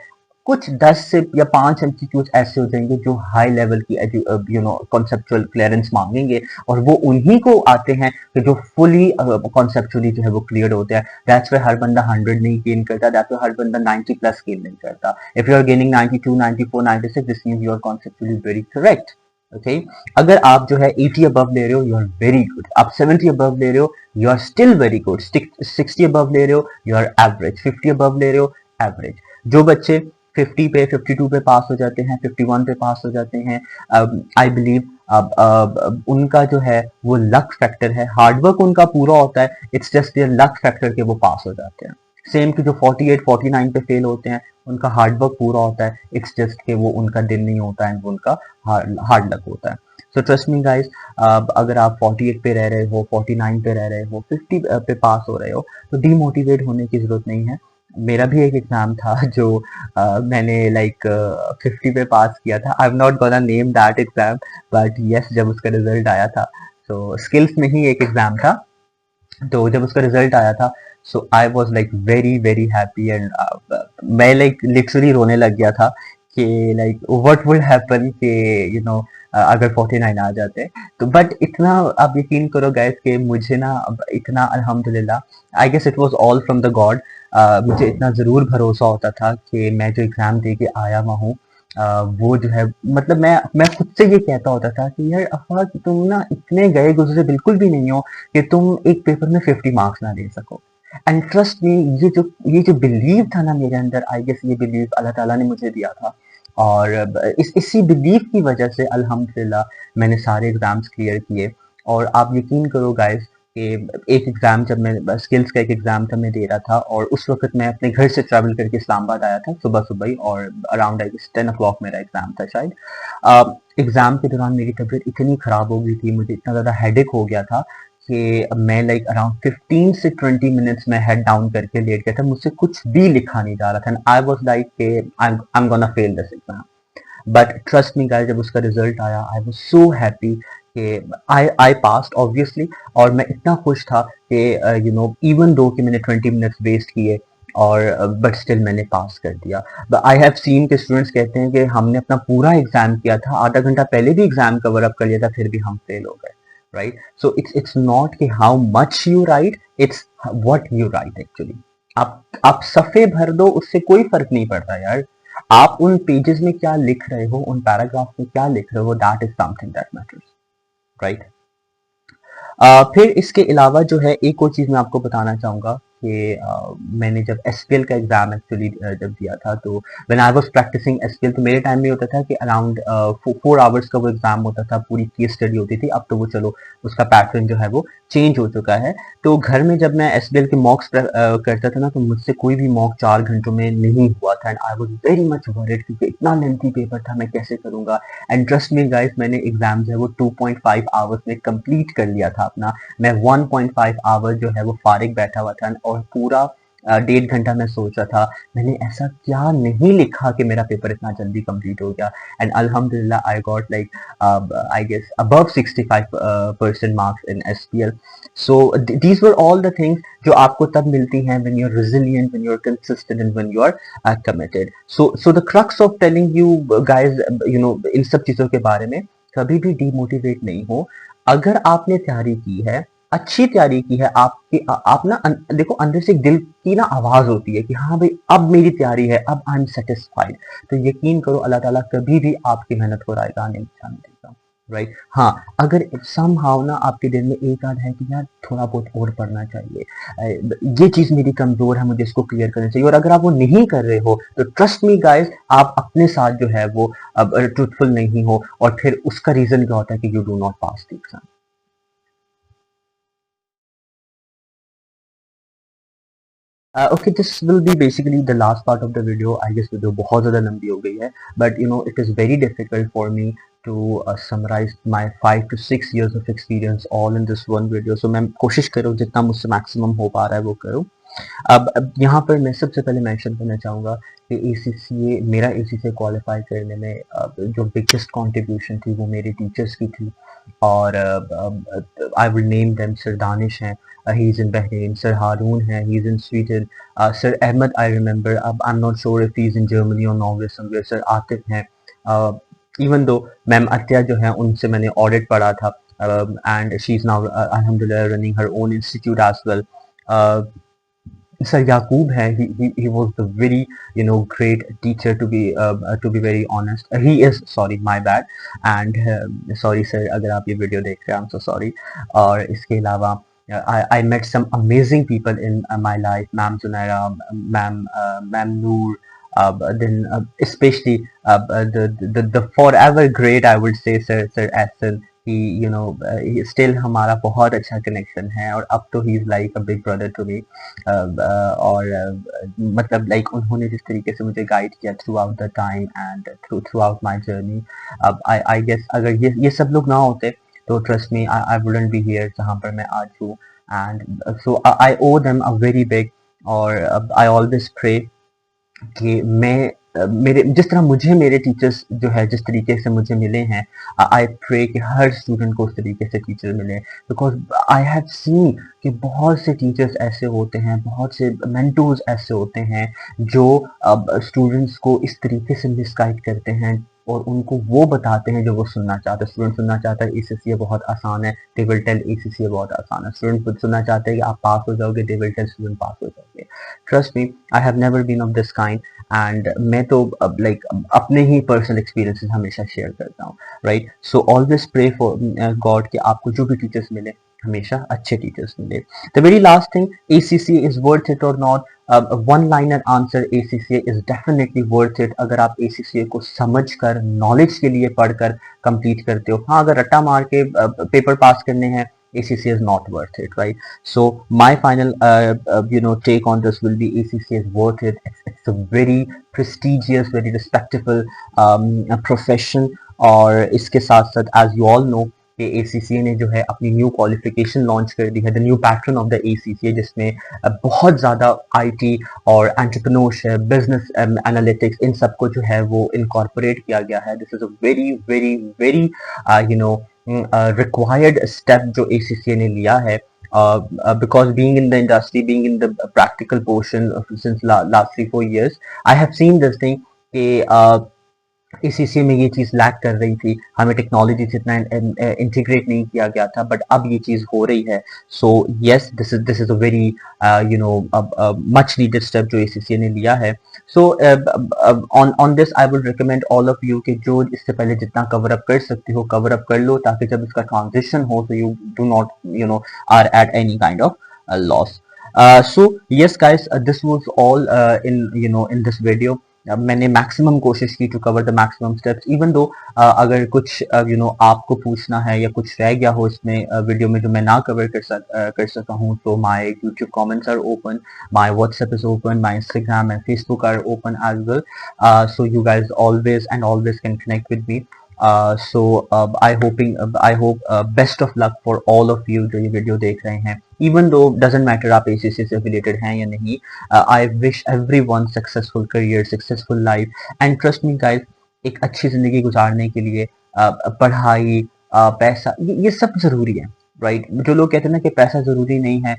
कुछ 10 से या 5 एमसीक्यूज ऐसे हो जाएंगे जो हाई लेवल की कॉन्सेप्चुअल क्लियरेंस मांगेंगे, और वो उन्हीं को आते हैं कि जो फुली कॉन्सेप्चुअली जो है वो क्लियर होते हैं। दैट्स व्हाई हर बंदा 100 नहीं गेन करता, दैट्स व्हाई हर बंदा 90 प्लस गेन नहीं करता। If you are gaining 92, 94, 96, this means you are conceptually very correct. Okay, अगर आप जो है 80 अबव ले रहे हो, यू आर वेरी गुड। आप 70 अबव ले रहे हो, you are still very good. 60 above ले रहे हो, यू आर एवरेज। 50 अबव ले रहे हो, एवरेज। जो बच्चे 50 पे, 52 पे पास हो जाते हैं, 51 पे पास हो जाते हैं, आई बिलीव उनका जो है वो लक फैक्टर है। हार्डवर्क उनका पूरा होता है, it's just their luck factor के वो पास हो जाते हैं। सेम कि जो 48, 49 पे फेल होते हैं, उनका हार्डवर्क पूरा होता है, इट्स जस्ट कि वो उनका दिन नहीं होता है, वो उनका हार्ड लक होता है। सो ट्रस्ट मी गाइस, अगर आप 48 पे रह रहे हो, 49 पे रह रहे हो, 50 पे पास हो रहे हो, तो डीमोटिवेट होने की जरूरत नहीं है। मेरा भी एक एग्जाम था जो मैंने लाइक 50 पे पास किया था। आई am not gonna name that exam, but yes, जब उसका रिजल्ट आया था, तो स्किल्स में ही एक एग्जाम था, तो जब उसका रिजल्ट आया था, so I was like very very happy, and मैं लाइक लिटरली रोने लग गया था कि लाइक व्हाट वुड हैपन कि यू नो अगर 49 आ जाते। तो बट इतना आप यकीन करो गाइस कि मुझे ना इतना अल्हम्दुलिल्लाह, I guess it was all from the god. मुझे इतना ज़रूर भरोसा होता था कि मैं जो एग्ज़ाम दे के आया हुआ हूँ, वो जो है, मतलब मैं खुद से ये कहता होता था कि यार अफ़ाक, तुम ना इतने गए गुज़रे बिल्कुल भी नहीं हो कि तुम एक पेपर में 50 मार्क्स ना ले सको। एंड ट्रस्ट मी, ये जो बिलीव था ना मेरे अंदर, आई गेस ये बिलीव अल्लाह ताला ने मुझे दिया था, और इसी बिलीव की वजह से अल्हम्दुलिल्लाह मैंने सारे एग्ज़ाम्स क्लियर किए। और आप यकीन करो गाइस कि एक एग्ज़ाम जब मैं स्किल्स का एक एग्ज़ाम था, मैं दे रहा था, और उस वक़्त मैं अपने घर से ट्रैवल करके इस्लामाबाद आया था सुबह-सुबह ही, और around I guess 10 o'clock मेरा एग्ज़ाम था शायद। एग्ज़ाम के दौरान मेरी तबीयत इतनी ख़राब हो गई थी, मुझे इतना ज़्यादा हेडेक हो गया था कि मैं लाइक अराउंड 15 से 20 मिनट्स में हेड डाउन करके लेट गया था, मुझसे कुछ भी लिखा नहीं जा रहा था, and I was like I am gonna fail this exam. But trust me guys, जब उसका रिजल्ट आया, आई वाज सो हैप्पी कि आई पास्ड ऑब्वियसली, और मैं इतना खुश था कि इवन दो कि मैंने 20 मिनट्स वेस्ट किए, और बट स्टिल मैंने पास कर दिया। आई हैव सीन के स्टूडेंट्स कहते हैं कि हमने अपना पूरा एग्जाम किया था, आधा घंटा पहले भी एग्जाम कवर अप कर लिया था, फिर भी हम फेल हो गए। राइट, सो इट्स नॉट कि how much you right, it's what you right actually. आप सफ़े भर दो, उससे कोई फर्क नहीं पड़ता यार। आप उन पेजेस में क्या लिख रहे हो, उन पैराग्राफ में क्या लिख रहे हो, that is something that matters, right. फिर इसके अलावा जो है एक और चीज़ मैं आपको बताना चाहूँगा कि मैंने जब एसपीएल का एग्ज़ाम एक्चुअली जब दिया था, तो when I was practicing SBL, तो मेरे टाइम में होता था कि अराउंड 4 आवर्स का वो एग्ज़ाम होता था, पूरी केस स्टडी होती थी। अब तो वो चलो उसका पैटर्न जो है वो चेंज हो चुका है। तो घर में जब मैं एसपीएल के मॉक्स करता था ना, तो मुझसे कोई भी मॉक 4 घंटों में नहीं हुआ था, and I was very much worried क्योंकि इतना लेंथी पेपर था, मैं कैसे करूँगा। एंड ट्रस्ट मी गाइस, मैंने एग्ज़ाम जो है वो 2.5 आवर्स में कंप्लीट कर लिया था अपना। मैं 1.5 आवर्स जो है वो फारिग बैठा हुआ था, और पूरा 1.5 घंटा मैं सोच रहा था मैंने ऐसा क्या नहीं लिखा कि मेरा पेपर इतना जल्दी कंप्लीट हो गया। एंड अल्हम्दुलिल्लाह I got like I guess above 65% marks in SPL. So these were all the things जो आपको तब मिलती हैं when you are resilient, when you are consistent, and when you are committed. So the crux of telling you guys, इन सब चीजों के बारे में, कभी भी डीमोटिवेट नहीं हो। अगर आपने तैयारी की है, अच्छी तैयारी की है, आप ना देखो, अंदर से एक दिल की ना आवाज होती है कि हाँ भाई, अब मेरी तैयारी है, अब आई एम सेटिस्फाइड। तो यकीन करो, अल्लाह ताला कभी भी आपकी मेहनत को रायगा नहीं जाने देगा। राइट, हाँ, अगर समहाउ ना आपके दिल में एक आध है कि यार थोड़ा बहुत और पढ़ना चाहिए, ये चीज मेरी कमजोर है, मुझे इसको क्लियर करना चाहिए, और अगर आप वो नहीं कर रहे हो, तो ट्रस्ट मी गाइस, आप अपने साथ जो है वो अब ट्रूथफुल नहीं हो, और फिर उसका रीजन क्या होता है कि you do not pass the exam. Okay, this will be basically the last part of the video. I guess video बहुत ज़्यादा लंबी हो गई है, but it is very difficult for me to summarize my 5 to 6 years of experience all in this one video. So मैं कोशिश करूँ जितना मुझसे मैक्सिमम हो पा रहा है वो करूँ। अब यहाँ पर मैं सबसे पहले मेंशन करना चाहूँगा कि ACCA, मेरा ACCA क्वालिफाई करने में जो बिगेस्ट कंट्रीब्यूशन थी वो मेरे टीचर्स की थी। और I will name them. Sir Danish हैं, he is in Bahrain. Sir Haroon है, he is in Sweden. Sir Ahmed, I remember, अब I am not sure if he is in Germany और नॉर्वे समवेयर। सर आतिफ हैं, इवन दो मैम अत्या जो है उनसे मैंने ऑडिट पढ़ा था, एंड शी इज नाउ अल्हम्दुलिल्लाह running her own institute as well. Sir Yaqub hai, he was the very great teacher, to be very honest. He is, sorry, my bad, and sorry sir अगर आप ये वीडियो देख रहे हैं, I'm so sorry. और इसके अलावा I met some amazing people in my life, Ma'am Zunaira, Ma'am Noor, then especially the forever great, I would say, Sir Ahsan. He still हमारा बहुत अच्छा कनेक्शन है, और अब तो he is like a big brother to me. और मतलब लाइक उन्होंने जिस तरीके से मुझे गाइड किया through out the time and through out my journey, अब आई गेस अगर ये सब लोग ना होते तो trust me I wouldn't be here जहाँ पर मैं आज हूँ। And so I owe them a very big, और आई ऑलवेज प्रे कि मैं मेरे जिस तरह मुझे मेरे टीचर्स जो है जिस तरीके से मुझे मिले हैं, आई प्रे कि हर स्टूडेंट को उस तरीके से टीचर मिले, बिकॉज आई हैव सीन कि बहुत से टीचर्स ऐसे होते हैं, बहुत से मेंटोर्स ऐसे होते हैं जो स्टूडेंट्स को इस तरीके से मिसगाइड करते हैं और उनको वो बताते हैं जो वो सुनना चाहते हैं। स्टूडेंट सुनना चाहता है एसीसीए बहुत आसान है, दे विल टेल एसीसीए बहुत आसान है। स्टूडेंट सुनना चाहते हैं कि आप पास हो जाओगे, they will tell student pass हो जाओगे। Trust me, I have never been of this kind, and मैं तो लाइक अपने ही पर्सनल एक्सपीरियंसेस हमेशा शेयर करता हूँ, right. So always pray for god कि आपको जो भी टीचर्स मिले हमेशा अच्छे टीचर्स मिले। The very last thing, ACCA is worth it और not? One liner answer, ACCA is definitely worth it अगर आप ACCA को समझकर, नॉलेज के लिए पढ़कर कंप्लीट करते हो। हाँ, अगर रट्टा मार के पेपर पास करने हैं, ACCA is not worth it, right? So my final take on this will be ACCA is worth it. It's a very prestigious, very respectable profession, और इसके साथ साथ as you all know कि ACCA ने जो है अपनी न्यू क्वालिफिकेशन लॉन्च कर दी है, the new pattern of the ACCA, जिसमें बहुत ज़्यादा IT और एंटरप्रेन्योरशिप, बिजनेस एनालिटिक्स, इन सबको जो है वो इनकॉर्पोरेट किया गया है। This is a very very very required step जो ACCA ने लिया है, because being in the industry, being in the practical portion since last 3-4 years, I have seen this thing कि ACCA में ये चीज़ लैक कर रही थी, हमें टेक्नोलॉजी से इतना इंटीग्रेट नहीं किया गया था, बट अब ये चीज़ हो रही है। So yes, this is a very much needed step जो ACCA ने लिया है। So on this I would recommend all of you कि जो इससे पहले जितना कवर अप कर सकते हो कवर अप कर लो, ताकि जब इसका ट्रांजिशन हो तो you do not are at any kind of loss. So yes guys, this was all in this video. मैंने मैक्सिमम कोशिश की to cover the maximum steps, even though अगर कुछ आपको पूछना है या कुछ रह गया हो इसमें वीडियो में जो मैं ना कवर कर सका हूँ, तो my YouTube comments are open, my WhatsApp is open, my Instagram and Facebook are open as well, so you guys always can connect with me. So I hope best of luck for all of you जो ये वीडियो देख रहे हैं, even though doesn't matter आप ACCA से affiliated हैं या नहीं, I wish everyone successful career, successful life, and trust me guys, एक अच्छी जिंदगी गुजारने के लिए पढ़ाई, पैसा, ये सब जरूरी है, राइट। जो लोग कहते हैं ना कि पैसा जरूरी नहीं है,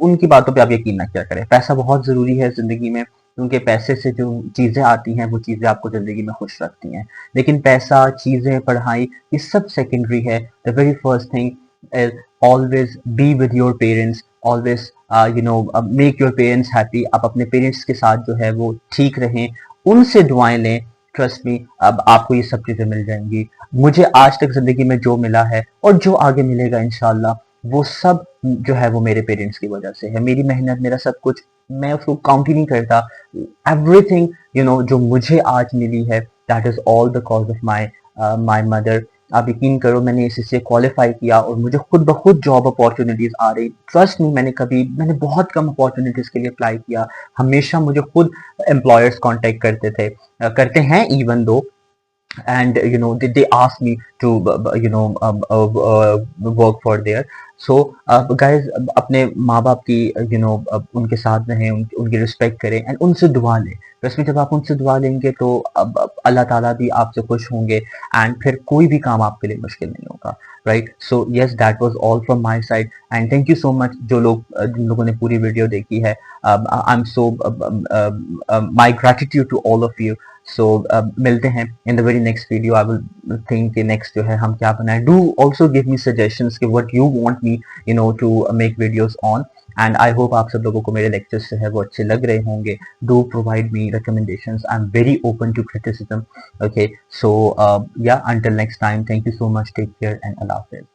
उनकी बातों पे आप यकीन ना किया करें। पैसा बहुत जरूरी है जिंदगी में, क्योंकि पैसे से जो चीज़ें आती हैं वो चीज़ें आपको ज़िंदगी में खुश रखती हैं, लेकिन पैसा, चीज़ें, पढ़ाई, ये सब सेकेंडरी है। The very first thing is always be with your parents, always make your parents happy. आप अपने पेरेंट्स के साथ जो है वो ठीक रहें, उनसे दुआएं लें। ट्रस्ट मी, अब आपको ये सब चीज़ें मिल जाएंगी। मुझे आज तक ज़िंदगी में जो मिला है और जो आगे मिलेगा इंशाल्लाह, वो सब जो है वो मेरे पेरेंट्स की वजह से है। मेरी मेहनत, मेरा सब कुछ, मैं उसको काउंट ही नहीं करता। एवरीथिंग जो मुझे आज मिली है, that is all the cause of my mother. आप यकीन करो, मैंने इससे क्वालिफाई किया और मुझे खुद ब खुद जॉब अपॉर्चुनिटीज आ रही। ट्रस्ट मी, मैंने बहुत कम अपॉर्चुनिटीज के लिए अप्लाई किया। हमेशा मुझे खुद एम्प्लॉयर्स कांटेक्ट करते हैं इवन दो and they asked me to work for there. So guys, अपने माँ बाप की उनके साथ रहें, उनकी रिस्पेक्ट करें एंड उनसे दुआ लें। तो जब आप उनसे दुआ लेंगे तो अब अल्लाह ताला भी आपसे खुश होंगे एंड फिर कोई भी काम आपके लिए मुश्किल नहीं होगा, right? So yes, that was all from my side and thank you so much जिन लोगों ने पूरी वीडियो देखी है। I am so my gratitude to all of you. So मिलते हैं in the very next video. I will think कि नेक्स्ट जो है हम क्या बनाएं। Do also give me suggestions कि what you want me to make videos on, and I hope आप सब लोगों को मेरे लेक्चर्स जो है वो अच्छे लग रहे होंगे। Do provide me recommendations. I'm very open to criticism. Okay, so yeah, until next time, thank you so much, take care, and Allah Hafiz.